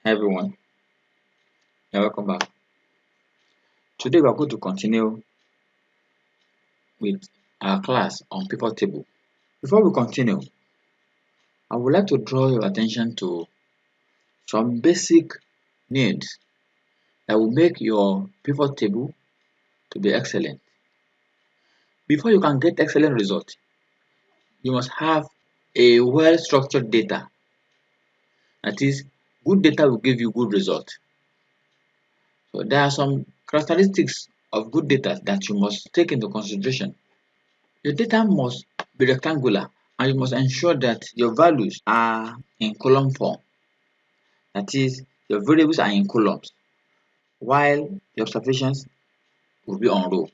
Hi everyone, welcome back. Today we are going to continue with our class on pivot table. Before we continue, I would like to draw your attention to some basic needs that will make your pivot table to be excellent. Before you can get excellent results, you must have a well-structured data. That is, good data will give you good results. So there are some characteristics of good data that you must take into consideration. Your data must be rectangular and you must ensure that your values are in column form. That is, your variables are in columns while your observations will be on row.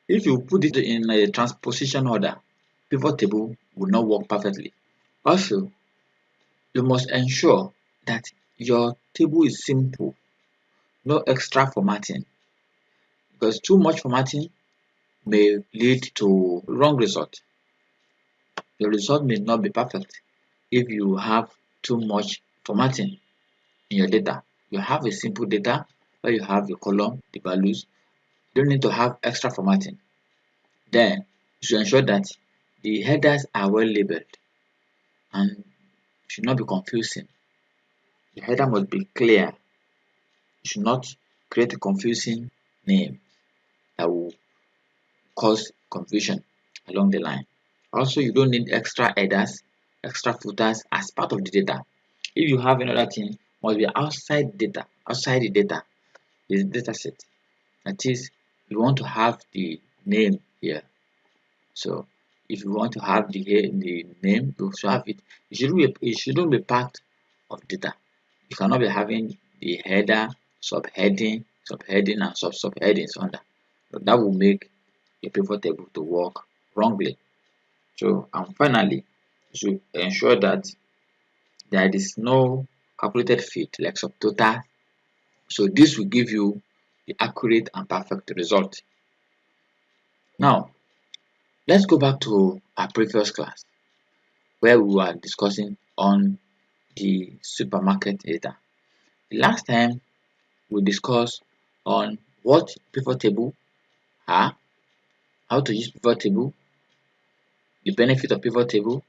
If you put it in a transposition order, pivot table will not work perfectly. Also, you must ensure that your table is simple, no extra formatting, because too much formatting may lead to wrong result. Your result may not be perfect if you have too much formatting in your data. You have a simple data where you have the column, the values. You don't need to have extra formatting. Then you should ensure that the headers are well labeled and should not be confusing. The header must be clear. You should not create a confusing name that will cause confusion along the line. Also, you don't need extra headers, extra footers as part of the data. If you have another thing, must be outside the data, is dataset. That is, you want to have the name here. So if you want to have the name, you should have it. It shouldn't be part of data. You cannot be having the header, subheading, and subheadings under. So that will make a pivot table to work wrongly. So and finally, you should ensure that there is no calculated fit like subtotal. So this will give you the accurate and perfect result. Now, let's go back to our previous class where we were discussing on the supermarket data. The last time we discussed on what pivot table are, how to use pivot table, the benefit of pivot table,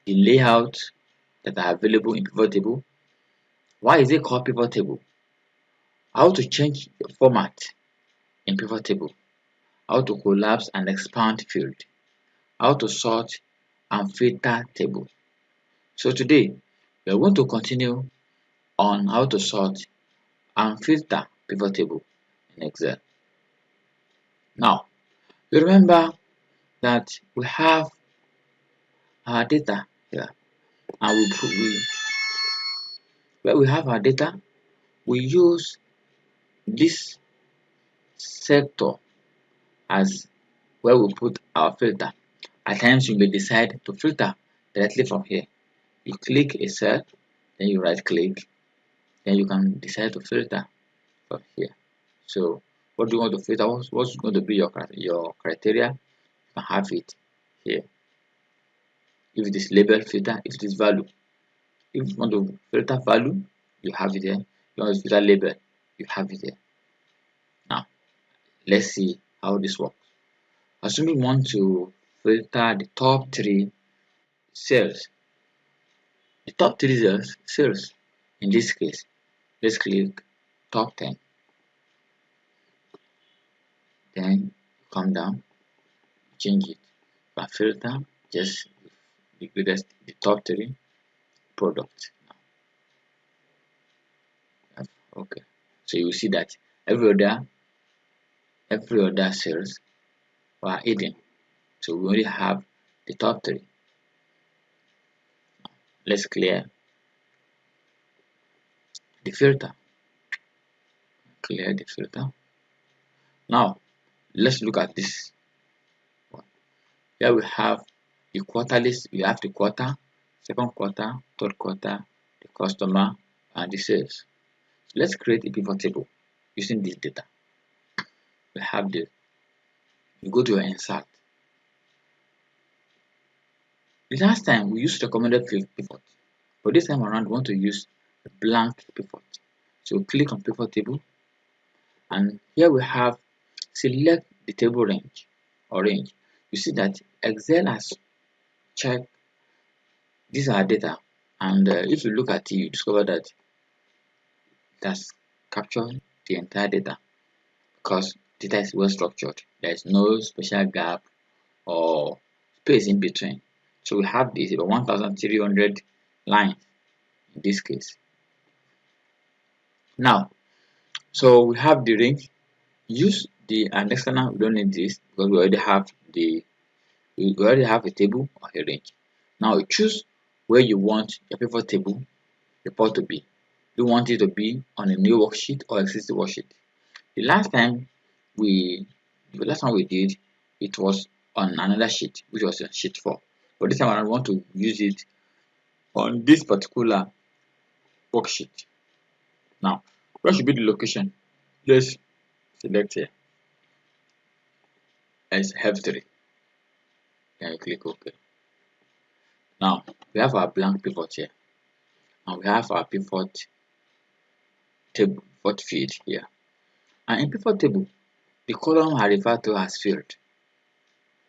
the layout that are available in pivot table, why is it called pivot table, how to change the format in pivot table, how to collapse and expand field, how to sort and filter table. So today we are going to continue on how to sort and filter pivot table in Excel. Now, you remember that we have our data here, and where we have our data, we use this sector as where we put our filter. At times, you may decide to filter directly from here. You click a cell, then you right click, then you can decide to filter from here. So, what do you want to filter? What's going to be your criteria? You can have it here. If it is label filter, if it is value. If you want to filter value, you have it here. If you want to filter label, you have it here. Now, let's see how this works. Assuming you want to filter the top three cells, cells in this case, let's click top 10. Then come down, change it. By filter, just the greatest, the top three products. Okay, so you see that every other cells were hidden. So we only have the top three. Let's clear the filter. Clear the filter. Now let's look at this one. Here we have the quarter list. We have the quarter, second quarter, third quarter, the customer, and the sales. So let's create a pivot table using this data. We have this. You go to your insert. The last time we used recommended pivot, but this time around we want to use a blank pivot. So click on pivot table, and here we have select the table range or range. You see that Excel has checked these are data, and if you look at it, you discover that it has captured the entire data because data is well structured. There is no special gap or space in between. So we have this about 1,300 lines in this case. Now, so we have the range. Use the an external. We don't need this because we already have a table or a range. Now choose where you want your pivot table report to be. Do you want it to be on a new worksheet or existing worksheet? The last time we the last one we did, it was on another sheet, which was sheet 4. But this time I want to use it on this particular worksheet. Now, where should be the location? Let's select here as F3. Then you click OK. Now we have our blank pivot here, and we have our pivot table, pivot field here. And in pivot table, the column are referred to as field.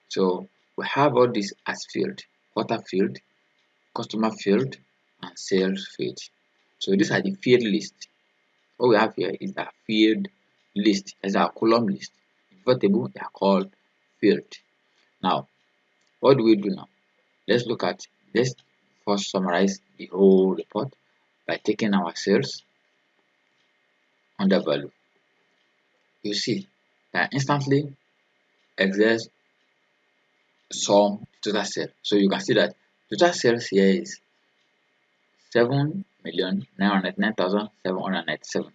So we have all these as field: quarter field, customer field, and sales field. So these are the field list. What we have here is our field list, as our column list. In pivot table, they are called field. Now, what do we do now? Let's first summarize the whole report by taking our sales under value. You see that instantly Excel sum total sale. So you can see that total sales here is 7,999,797.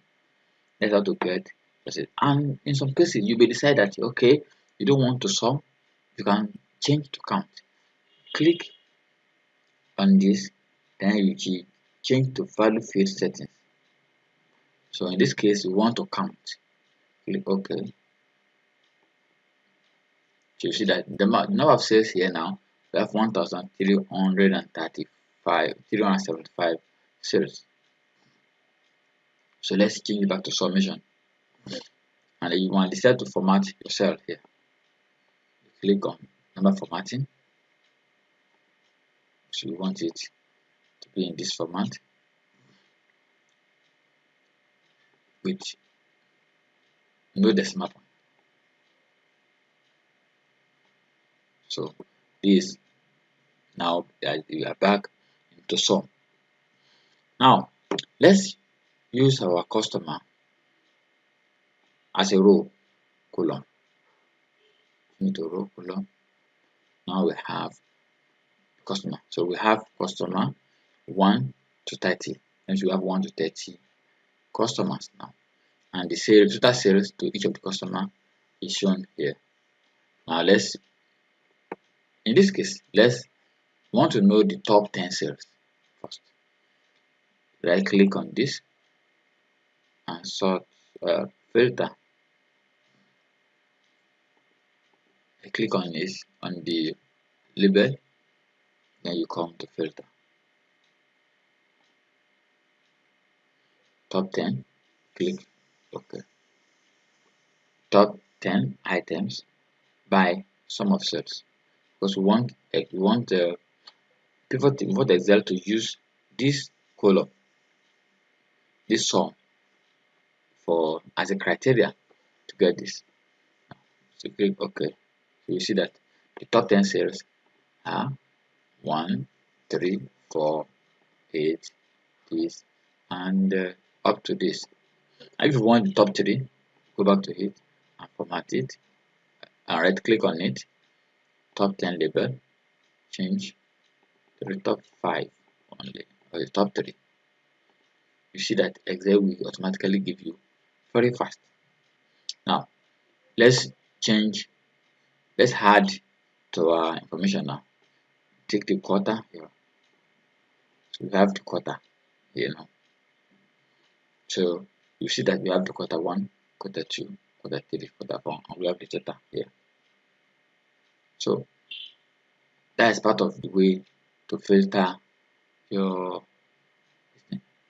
That's how to get it. And in some cases, you may decide that okay, you don't want to sum, you can change to count. Click on this, then you change to value field settings. So in this case, we want to count. Click OK. So you see that the number of sales here now, we have 375 sales. So let's change it back to summation. And then you want to decide to format your cell here. Click on number formatting. So you want it to be in this format with no decimal point. So this now that we are back into sum. Now let's use our customer as a row column. Into row column. Now we have customer. So we have customer 1 to 30. And we have 1 to 30 customers now. And the sales, total sales to each of the customer is shown here. Now in this case, let's want to know the top 10 sales first. Right click on this and sort filter. I click on this on the label, then you come to filter. Top 10, click OK. Top 10 items by sum of sales, because we want pivot Excel to use this column, this sum, for as a criteria to get this. So click OK. So you see that the top 10 sales are 1, 3, 4, 8, this, and up to this. And if you want the top 3, go back to it and format it, and right click on it, top 10 label, change to the top 5 only, or the top 3. You see that Excel will automatically give you very fast. Now let's add to our information now. Take the quarter here. So we have the quarter here now. So you see that we have the quarter 1, quarter 2, quarter 3, quarter 4, and we have the data here. So that is part of the way to filter your.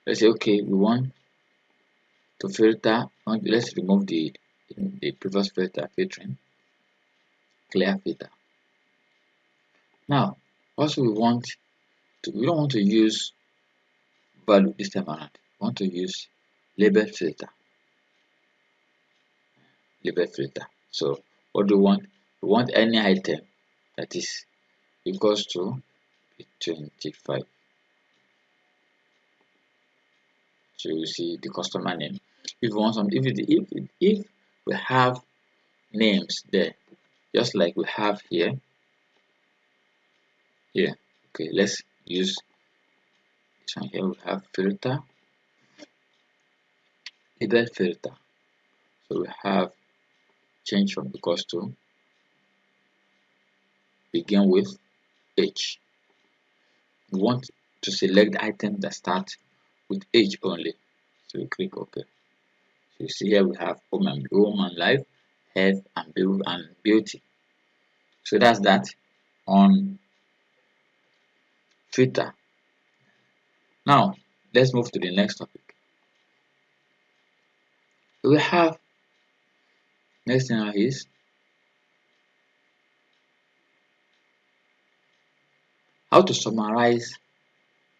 Let's say okay, we want to filter. Let's remove the previous filtering, clear filter. Now, also we don't want to use value this time around. We want to use label filter. Label filter. So what do we want? We want any item that is equals to 25. So you see the customer name. If you want some, if we have names there, just like we have here. Okay, let's use this one here. We have filter, label filter. So we have change from equals to begin with H. We want to select the item that starts with H only. So we click OK. So you see here we have home and life, health and beauty. So that's that on filter. Now let's move to the next topic. We have next thing is how to summarize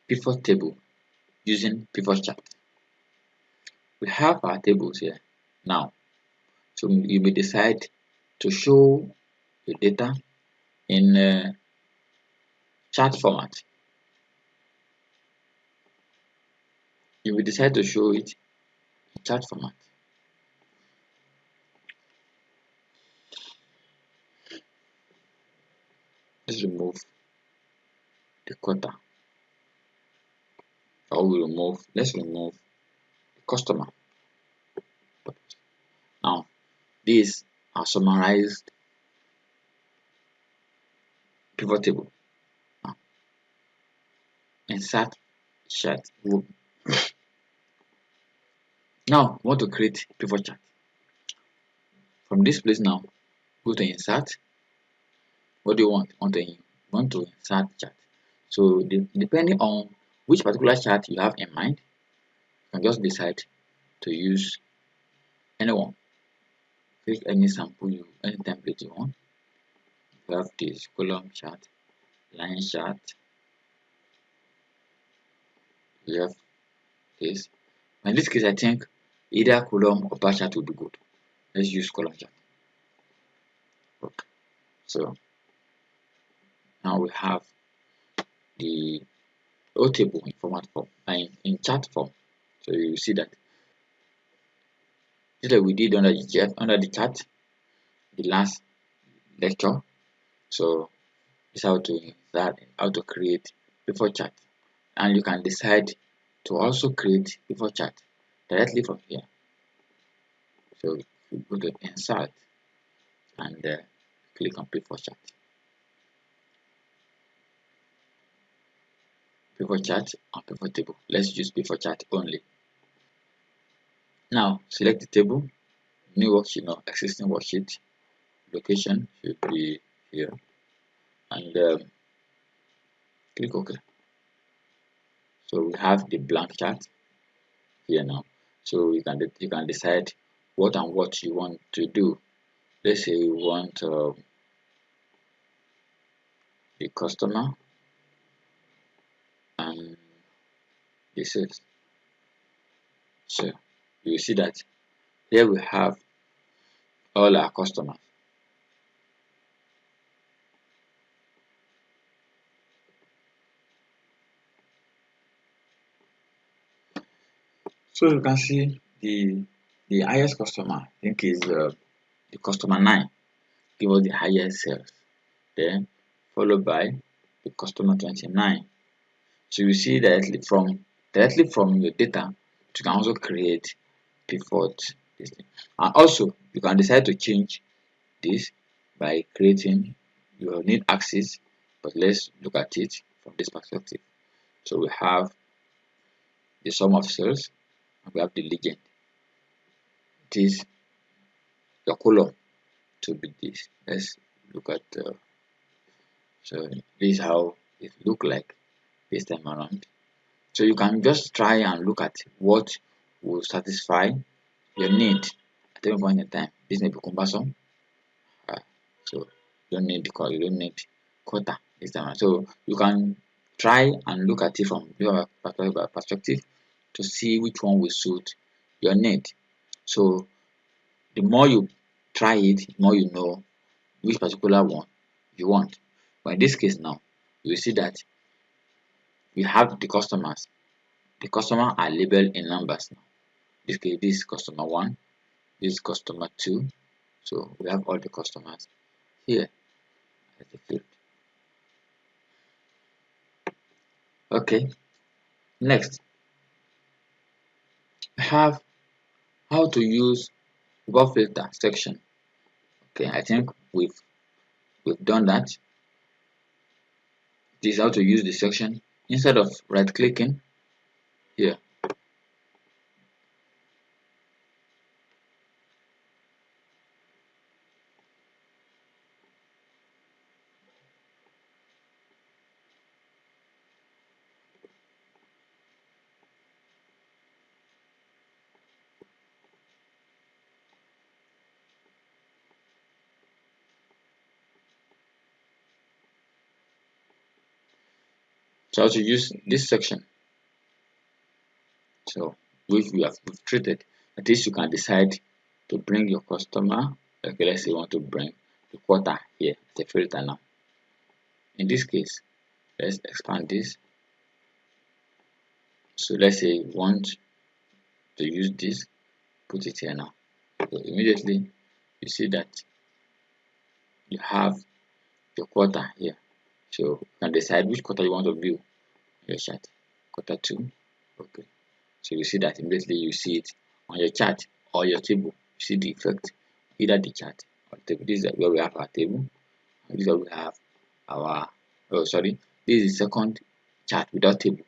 pivot table using pivot chart. We have our tables here now. So you may decide to show the data in chart format. You will decide to show it in chart format. Let's remove the quarter. Let's remove the customer. Now these are summarized pivot table. Now, insert chart. Now we want to create pivot chart. From this place now, go to insert. What do you want? Want to insert chart. So depending on which particular chart you have in mind, you can just decide to use anyone. Pick any any template you want. You have this column chart, line chart. You have this. In this case, I think either column or bar chart will be good. Let's use column chart. Okay. So now we have the whole table in format form and in chart form. So you see that just like we did under the chart, the last lecture. So it's how to create pivot chart, and you can decide to also create pivot chart directly from here. So you go to insert and click on pivot chart. Pivot chart and pivot table. Let's use pivot chart only. Now select the table, new worksheet or existing worksheet. Location should be here, and click OK. So we have the blank chart here now. So you can decide what you want to do. Let's say you want the customer and the sales. So you see that here we have all our customers. So you can see the highest customer, I think is the customer 9, give us the highest sales. Then followed by the customer 29. So you see directly from your data, you can also create pivot this thing. And also you can decide to change this by creating your need axis, but let's look at it from this perspective. So we have the sum of sales and we have the legend. This the column to be this. Let's look at so this is how it look like this time around. So you can just try and look at what will satisfy your need at any point in time. This may be cumbersome, so you don't need quota this time. So you can try and look at it from your perspective to see which one will suit your need. So the more you try it, the more you know which particular one you want. But in this case now, you will see that we have the customers. The customer are labeled in numbers now. This case, this is customer 1, this is customer 2. So we have all the customers here as the field. Okay, next we have how to use above filter section. Okay, I think we've done that. This is how to use the section. Instead of right clicking here, so how to use this section. So which we've treated. At least you can decide to bring your customer. Okay, let's say you want to bring the quota here, the filter now. In this case, let's expand this. So let's say you want to use this, put it here now. So immediately you see that you have your quota here. So you can decide which quota you want to view in your chart. Quota 2. Okay. So you see that immediately you see it on your chart or your table. You see the effect, either the chart or the table. This is where we have our table, and this is where we have our this is the second chart without table.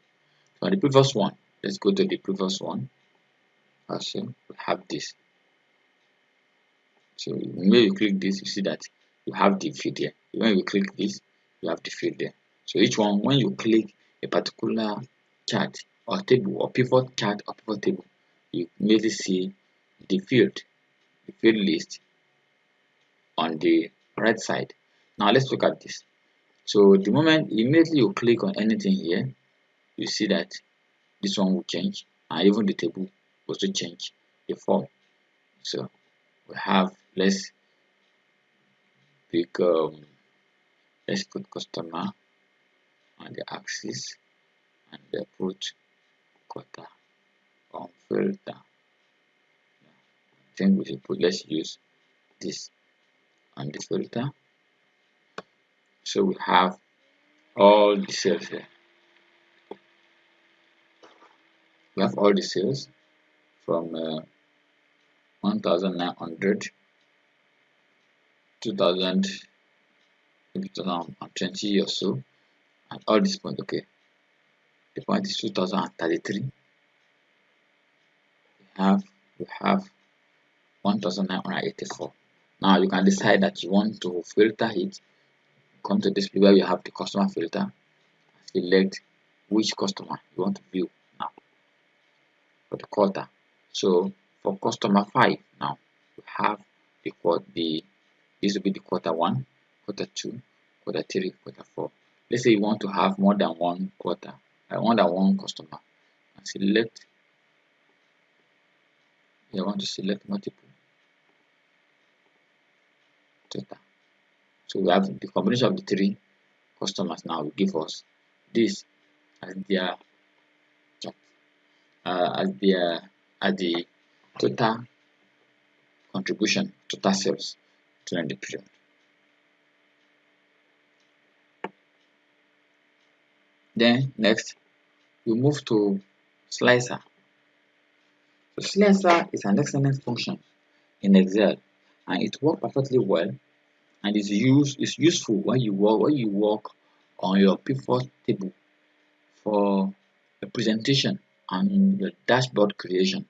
So on the previous one, let's go to the previous one. Also, we have this. So when you click this, you see that you have the field here. When you click this, you have the field there. So each one, when you click a particular chart or table or pivot chart or pivot table, you immediately see the field list on the right side. Now let's look at this. So the moment immediately you click on anything here, you see that this one will change, and even the table will also change the form. So we have, let's pick let's put customer on the axis and put quota on filter. I think we should put, let's use this on the filter. So we have all the cells here. We have all the cells from 1900, 2000, maybe 2020 or so, and all this point. Okay, the point is 2033. We have 1984. Now you can decide that you want to filter it. Come to this where you have the customer filter. Select which customer you want to view now for the quarter. So for customer 5 now, we have this will be the quarter 1, quarter 2, quarter 3, quarter 4. Let's say you want to have more than one quarter, more than one customer, and select. You want to select multiple total. So we have the combination of the 3 customers now will give us this as their as the total contribution, total sales during the period. Then next we move to slicer. So slicer is an excellent function in Excel, and it works perfectly well, and is useful when you work on your pivot table for a presentation and your dashboard creation.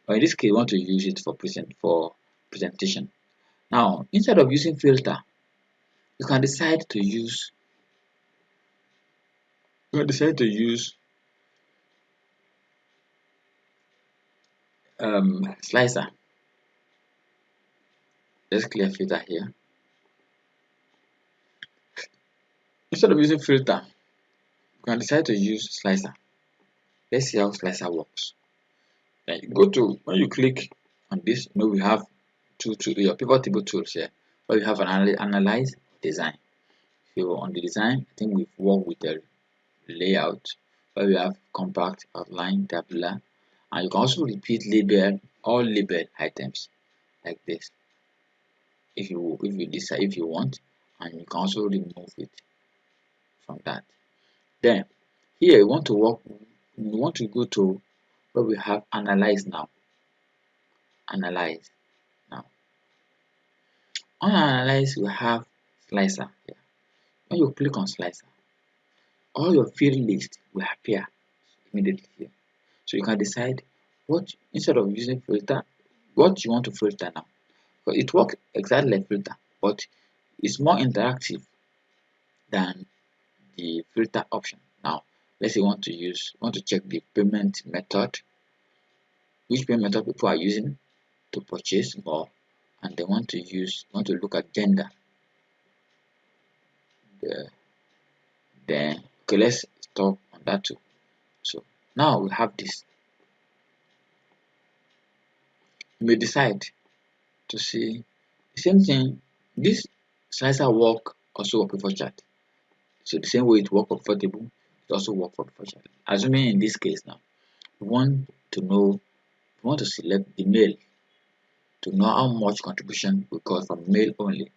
But in this case, you want to use it for presentation. Now, instead of using filter, you can decide to use slicer. Let's clear filter here. Instead of using filter, you can decide to use slicer. Let's see how slicer works. Then you go to, when you click on this, we have your pivot table tools here. Where we have an analyze design. So on the design, I think we've worked with the layout, where we have compact, outline, tabular, and you can also repeat label all label items like this if you decide, if you want, and you can also remove it from that. Then here you want to go to where we have analyze now. Analyze now. On analyze we have slicer here. When you click on slicer, all your field list will appear immediately here. So you can decide what, instead of using filter, what you want to filter now. But it works exactly like filter, but it's more interactive than the filter option. Now let's say you want to check the payment method, which payment method people are using to purchase more, and they want to look at gender. Then okay, let's stop on that too. So now we have this. You may decide to see the same thing. This slicer work also work for chart. So the same way it work for pivot table, it also work for pivot chart. Assuming in this case now, we want to select the male to know how much contribution we got from male only.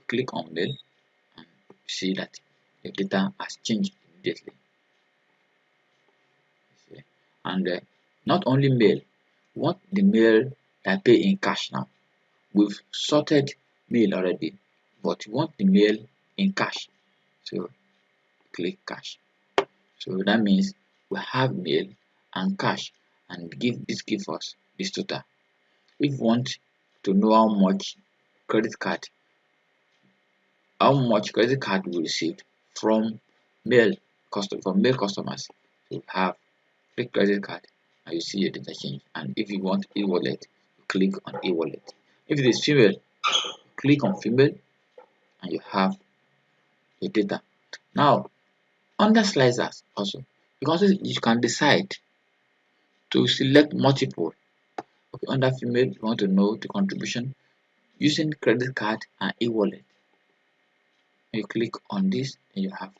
Click on male and see that the data has changed immediately. And not only male, we want the male that pay in cash now. We've sorted male already, but we want the male in cash. So click cash. So that means we have male and cash, and give us this total. If we want to know how much credit card we received from male customers, so we have click credit card and you see your data change. And if you want e-wallet, click on e-wallet. If it is female, click on female and you have your data. Now under slicers also, you can decide to select multiple. Okay, under female, you want to know the contribution using credit card and e-wallet. You click on this and you have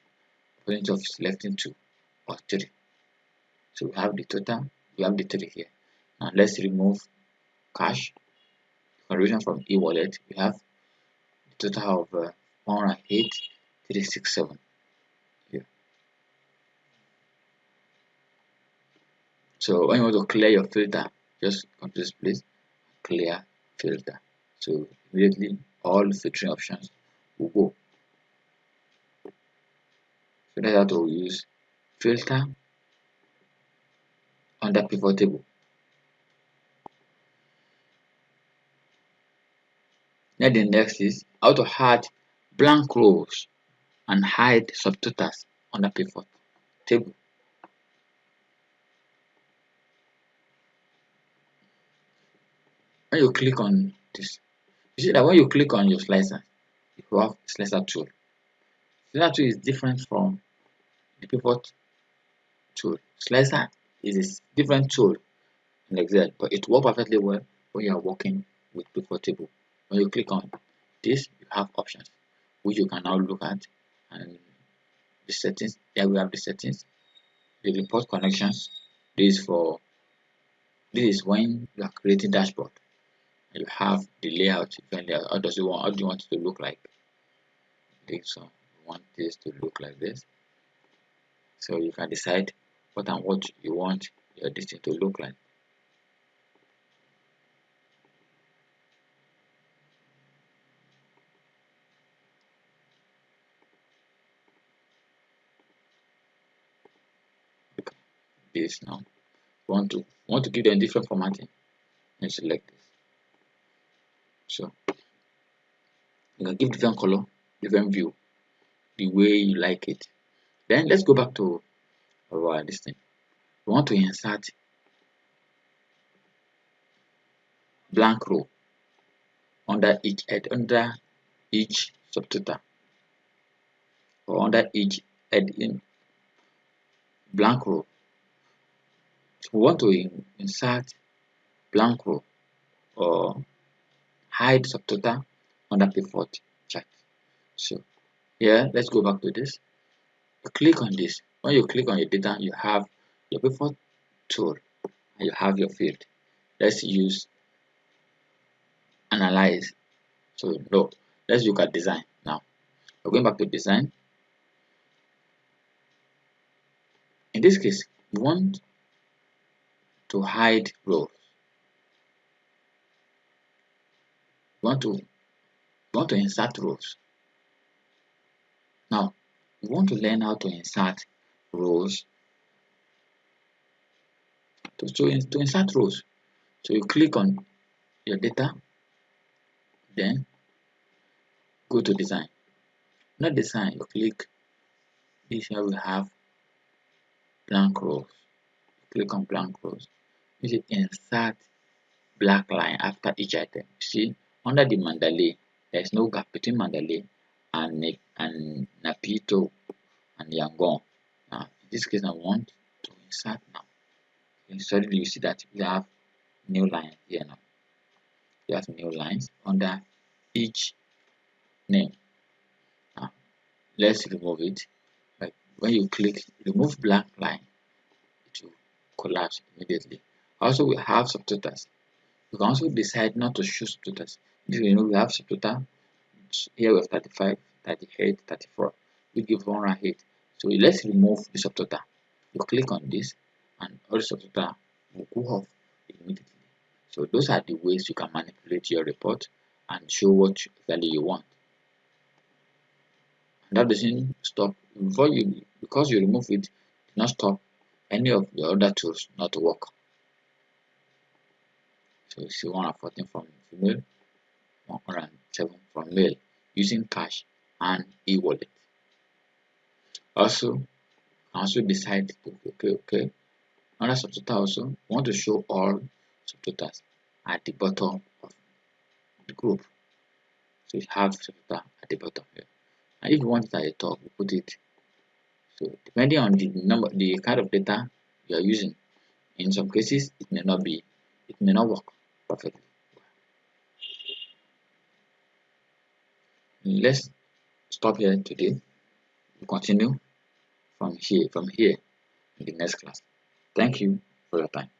point of selecting 2 or 3. So we have the total, we have the 3 here. Now let's remove cash conversion from e-wallet. We have a total of 108,367 here. So when you want to clear your filter, just come to this place, clear filter. So immediately all filtering options will go. So that's how to use filter under pivot table. Then the next is how to add blank rows and hide subtotals under pivot table. When you click on this, you see that when you click on your slicer, you have slicer tool. Slicer tool is different from the pivot tool. Slicer is a different tool in Excel, but it works perfectly well when you are working with pivot table. When you click on this, you have options which you can now look at, and the settings. Here we have the settings, the report connections. This is when you are creating dashboard. You have the layout. How do you want it to look like? So you want this to look like this. So you can decide what you want your distance to look like. This now. Want to give them different formatting, and select this. So you can give different color, different view, the way you like it. Then let's go back to our this thing. We want to insert blank row under each subtotal, or under each in blank row. So we want to insert blank row or hide subtotal under pivot chart. So here, let's go back to this. You click on this. When you click on your data, you have your pivot tool and you have your field. Let's use analyze. So no, let's look at design now. We're going back to design. In this case, we want to hide rows. We want to insert rows. Now, we want to learn how to insert rows. To insert rows, so you click on your data, then go to design. Not design, you click this. Here we have blank rows. Click on blank rows. You should insert black line after each item. See, under the Mandalay, there is no gap between Mandalay and Napito and Yangon. Now, in this case, I want to insert now. Suddenly, you see that we have new lines here now. We have new lines under each name. Now, let's remove it. Like when you click remove black line, it will collapse immediately. Also, we have subtotals. You can also decide not to show subtotals. If you know we have subtotal, here we have 35, 38, 34. We give 108. So let's remove the subtotal. You click on this and all the subtotal will go off immediately. So those are the ways you can manipulate your report and show what value you want. And that doesn't stop because you remove it, do not stop any of your other tools not to work. So you see 114 from female, 107 from male using cash and e-wallet. Also decide to okay. Under subtotal also want to show all subtotals at the bottom of the group. So you have subtotal at the bottom here. And if you want it at the top, you put it. So depending on the kind of data you are using, in some cases it may not work perfectly. Let's stop here today. We'll continue from here in the next class. Thank you for your time.